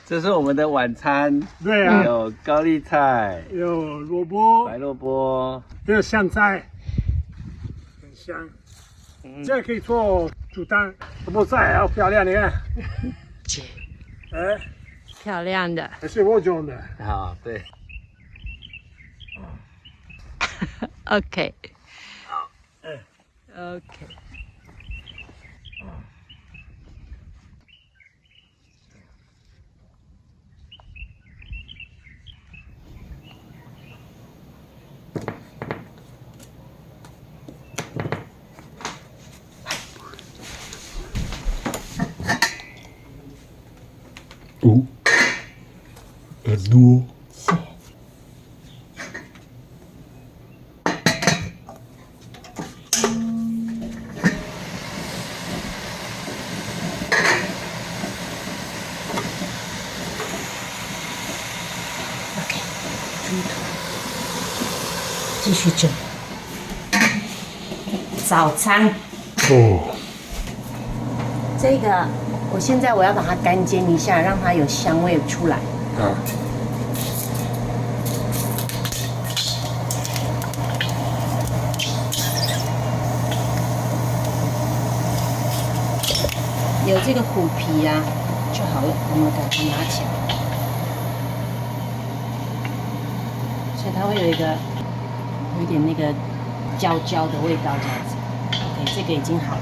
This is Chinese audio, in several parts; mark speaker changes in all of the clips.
Speaker 1: 这是我们的晚餐，
Speaker 2: 对啊，
Speaker 1: 有高丽菜，
Speaker 2: 有萝卜，
Speaker 1: 白萝卜，
Speaker 2: 有香菜，很香。这个可以做煮蛋，萝卜菜好漂亮，你看。哎，
Speaker 3: 漂亮的。
Speaker 2: 是我种的。
Speaker 1: 好，对。
Speaker 3: OK。
Speaker 2: 好，OK。哦，耳朵。
Speaker 3: OK， 猪头，继续蒸。早餐。
Speaker 2: 哦。
Speaker 3: 这个，现在我要把它干煎一下，让它有香味出来。
Speaker 2: 啊。
Speaker 3: 有这个虎皮呀、就好了，我们把它拿起来，所以它会有一点那个焦焦的味道，这样子。OK， 这个已经好了。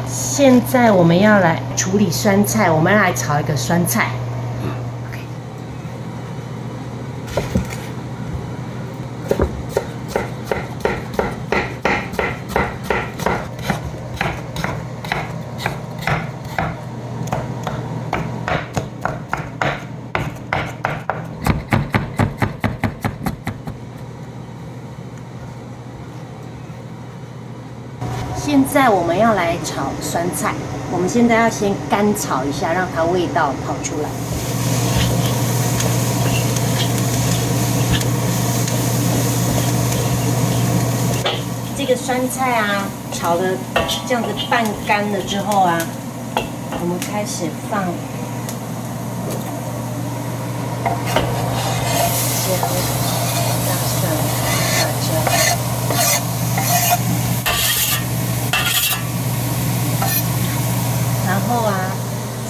Speaker 3: 现在我们要来处理酸菜，我们要来炒一个酸菜。OK。现在我们要来炒酸菜，我们现在要先干炒一下，让它味道跑出来。这个酸菜啊，炒的这样子半干了之后啊，我们开始放一些大蒜、辣椒。然后啊，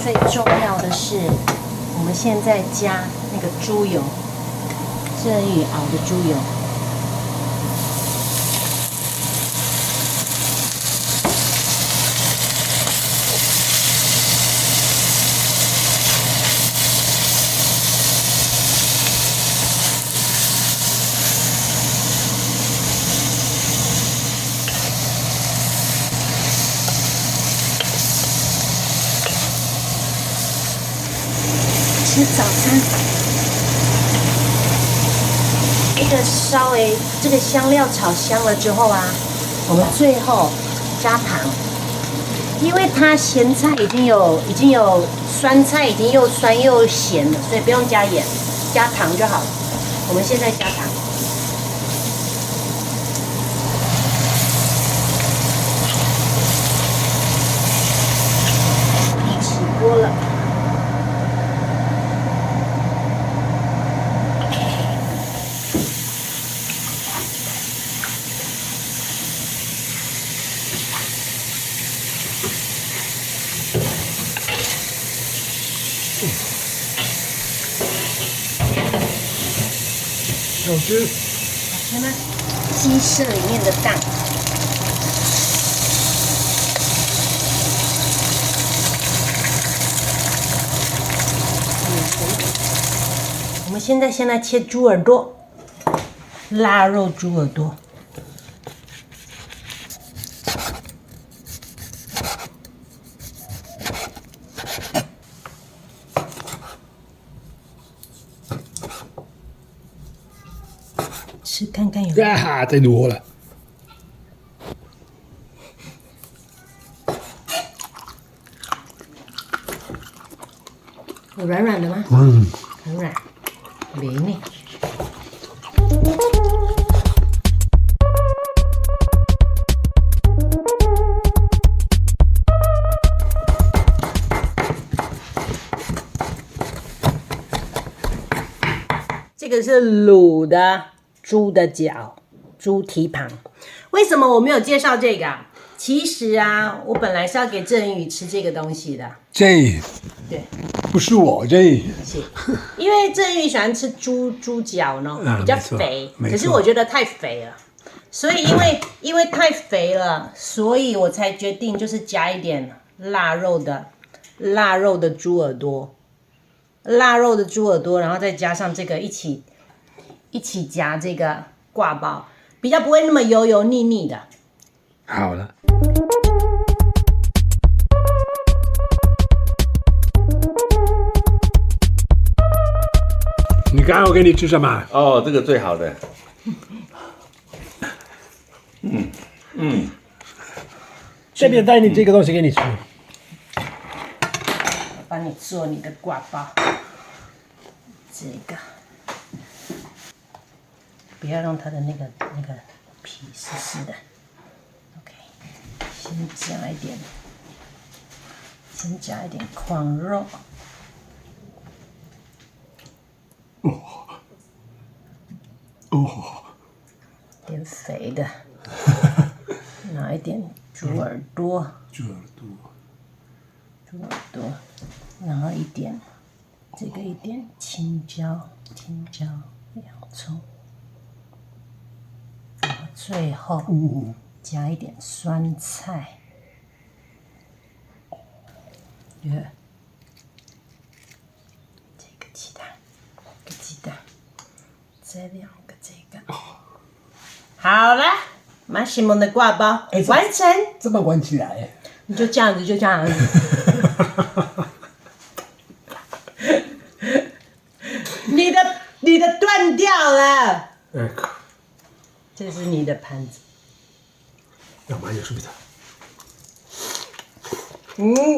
Speaker 3: 最重要的是，我们现在加那个猪油，这里熬的猪油。吃早餐，这个香料炒香了之后啊，我们最后加糖，因为它咸菜已经有酸菜已经又酸又咸了，所以不用加盐，加糖就好了。我们现在加糖。起锅了。
Speaker 2: 好吃。
Speaker 3: 好吃吗？鸡翅里面的蛋。我们现在先来切猪耳朵，腊肉猪耳朵。吃看看有没有。
Speaker 2: 啊，太多了。
Speaker 3: 软软的吗？很软，绵呢。这个是卤的猪的脚，猪蹄膀。为什么我没有介绍这个啊？其实啊，我本来是要给郑宇吃这个东西的。
Speaker 2: 这
Speaker 3: 对，
Speaker 2: 不是我这。
Speaker 3: 是，因为郑宇喜欢吃猪脚呢，比较肥，
Speaker 2: 没错
Speaker 3: 可是我觉得太肥了，所以因为太肥了，所以我才决定就是加一点腊肉的猪耳朵，然后再加上这个一起夹这个挂包，比较不会那么油油腻腻的。
Speaker 2: 好了。你刚刚我给你吃什么？
Speaker 1: 哦，这个最好的。
Speaker 2: 这边带你这个东西给你吃。
Speaker 3: 我帮你做你的挂包，这个不要让它的那个皮湿湿的。OK， 先加一点矿肉。点肥的，拿一点猪耳朵，然后一点青椒、洋葱，然后最后加一点酸菜，这个鸡蛋，再2个这个。好了，马西蒙的挂包完成。
Speaker 2: 这么关起来？
Speaker 3: 你就这样子。你的断掉了。这是你的盘子。
Speaker 2: 要买点水的。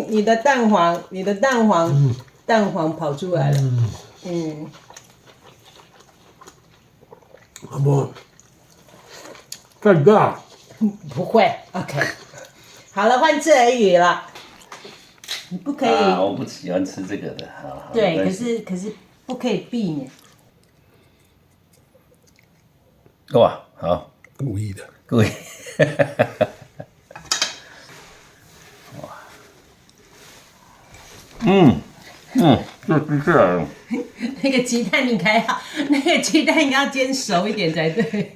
Speaker 3: 你的蛋黄跑出来了。
Speaker 2: 阿伯，太大。
Speaker 3: 不会 ，OK。好了，换郑宇了。你不可以。
Speaker 1: 我不喜欢吃这个的。
Speaker 3: 对，可是不可以避免。
Speaker 1: 哇，好，
Speaker 2: 故意的。
Speaker 1: 各位。哇。这鸡蛋。
Speaker 3: 那个鸡蛋应该要煎熟一点才对。